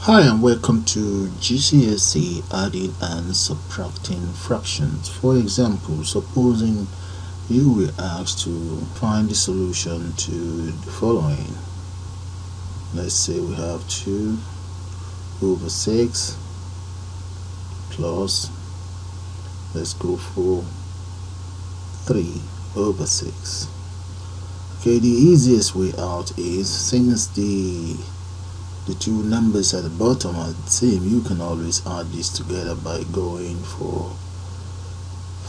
Hi and welcome to GCSE adding and subtracting fractions. For example, supposing you were asked to find the solution to the following. Let's say we have 2 over 6 plus, let's go for 3 over 6. Okay, the easiest way out is, since the two numbers at the bottom are the same, you can always add this together by going for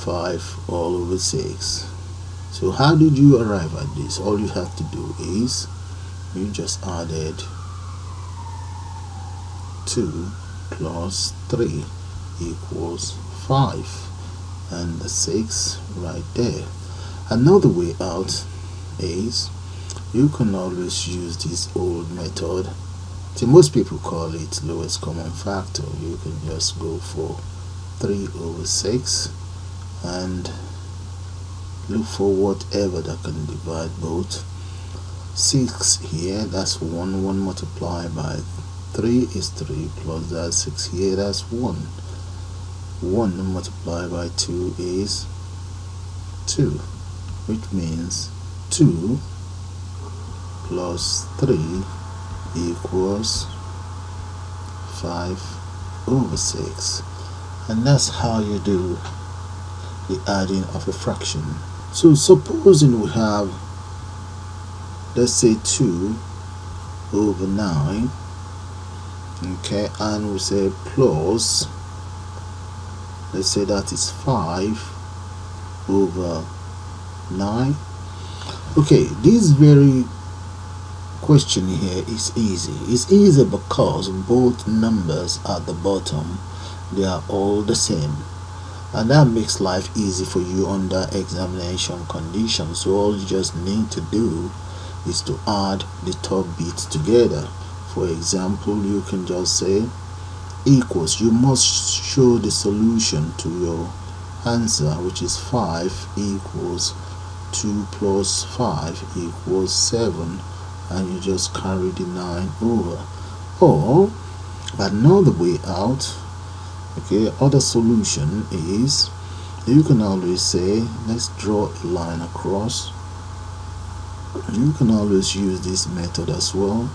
5 all over 6. So how did you arrive at this? All you have to do is you just added 2 plus 3 equals 5 and the 6 right there. Another way out is you can always use this old method. So most people call it lowest common factor. You can just go for 3 over 6 and look for whatever that can divide both. 6 here, that's 1 multiplied by 3 is 3 plus that 6 here, that's 1 multiplied by 2 is 2, which means 2 plus 3 equals 5 over 6. And that's how you do the adding of a fraction. So supposing we have, let's say 2 over 9, okay, and we say plus, let's say that is 5 over 9. Okay, this very question here is easy. It's easy because both numbers at the bottom, they are all the same, and that makes life easy for you under examination conditions. So all you just need to do is to add the top bits together. For example, you can just say equals, you must show the solution to your answer, which is 5 equals 2 plus 5 equals 7, and you just carry the 9 over. Or another way out, okay, other solution is, you can always say, let's draw a line across. You can always use this method as well.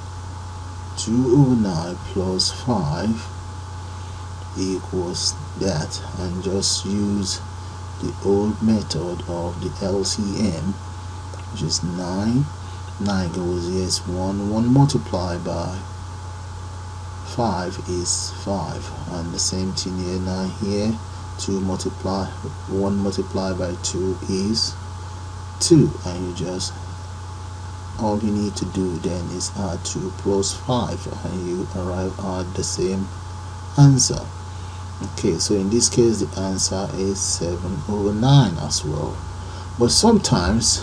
2 over 9 plus 5 equals that, and just use the old method of the LCM, which is 9 goes here is 1 multiplied by 5 is 5, and the same thing here. 9 here, 1 multiplied by 2 is 2, and you just, all you need to do then is add 2 plus 5 and you arrive at the same answer. Okay, so in this case the answer is 7 over 9 as well. But sometimes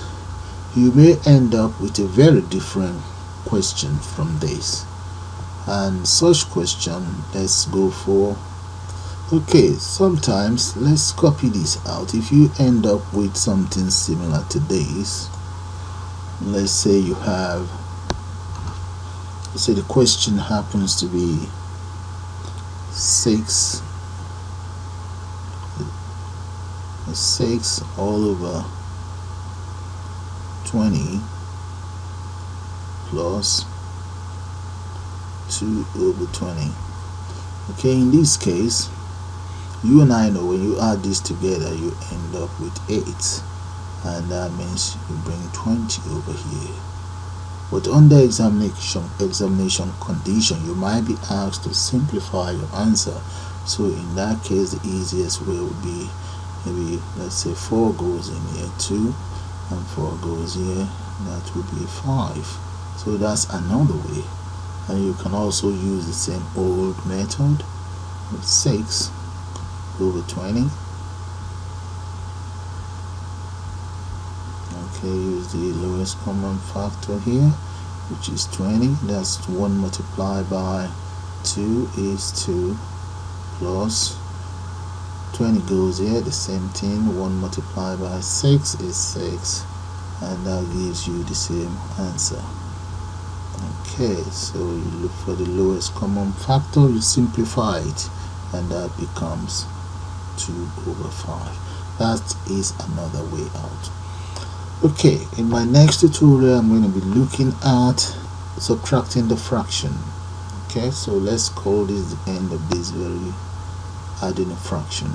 you may end up with a very different question from this, and such question, let's go for, okay, sometimes let's copy this out. If you end up with something similar to this, let's say you have, let's say the question happens to be 6 all over 20 plus 2 over 20. Okay, in this case, you and I know when you add this together you end up with 8, and that means you bring 20 over here. But under examination condition, you might be asked to simplify your answer. So in that case, the easiest way would be, maybe let's say 4 goes in here, 2 and 4 goes here, that would be 5. So that's another way. And you can also use the same old method with 6 over 20. Okay, use the lowest common factor here, which is 20. That's 1 multiplied by 2 is 2 plus 20 goes here, the same thing. 1 multiplied by 6 is 6, and that gives you the same answer. Okay, so you look for the lowest common factor, you simplify it, and that becomes 2 over 5. That is another way out. Okay, in my next tutorial I'm going to be looking at subtracting the fraction. Okay, so let's call this the end of this very adding a fraction.